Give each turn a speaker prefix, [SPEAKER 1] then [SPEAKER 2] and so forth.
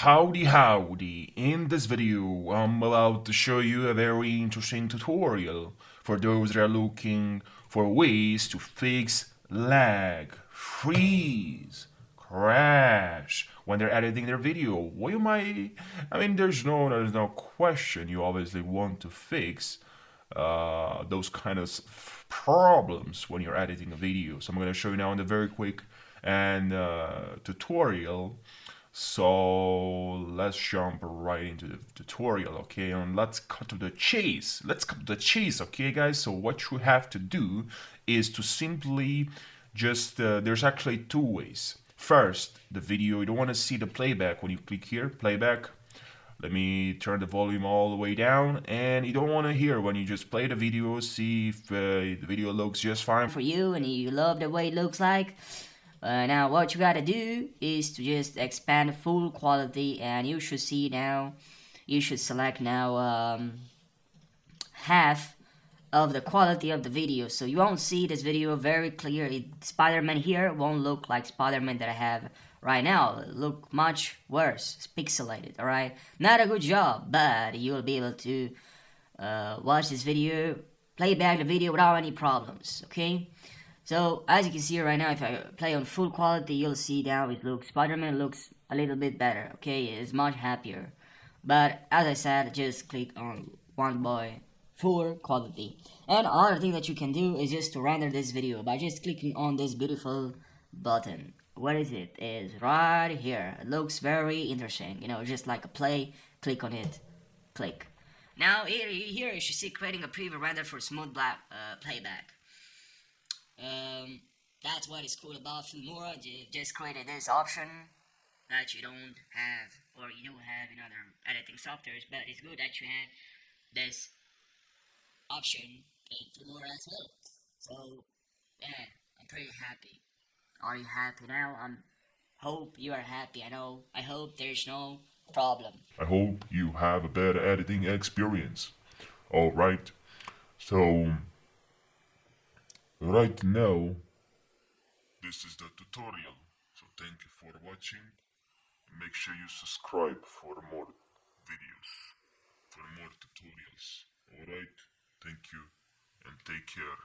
[SPEAKER 1] Howdy howdy, in this video I'm about to show you a very interesting tutorial for those that are looking for ways to fix lag, freeze, crash when they're editing their video. Well, there's no question you obviously want to fix those kind of problems when you're editing a video. So I'm going to show you now in the very quick and tutorial. So let's jump right into the tutorial, okay? And let's cut to the chase. Okay, guys? So what you have to do is to simply just, there's actually two ways. First, the video, you don't want to see the playback when you click here, playback. Let me turn the volume all the way down, and you don't want to hear when you just play the video, see if the video looks just fine
[SPEAKER 2] for you and you love the way it looks like. Now what you gotta do is to just expand full quality, and you should see now, you should select now half of the quality of the video, so you won't see this video very clear. Spider-Man here won't look like Spider-Man that I have right now. It'll look much worse. It's pixelated, alright? Not a good job, but you'll be able to watch this video, play back the video without any problems, okay? So as you can see right now, if I play on full quality, you'll see now it looks, Spider-Man looks a little bit better, okay? It's much happier. But as I said, just click on one by full quality. And another thing that you can do is just to render this video by just clicking on this beautiful button. Where is it? It's right here. It looks very interesting, you know, just like a play. Click on it, click. Now here you should see creating a preview render for smooth black playback. That's what is cool about Filmora. Just created this option that you don't have, or you do have in other editing softwares, but it's good that you have this option in Filmora as well. So yeah, I'm pretty happy. Are you happy now? Hope you are happy. I hope there's no problem.
[SPEAKER 1] I hope you have a better editing experience. Alright, so right now, this is the tutorial. So thank you for watching. Make sure you subscribe for more videos, for more tutorials. Alright, thank you and take care.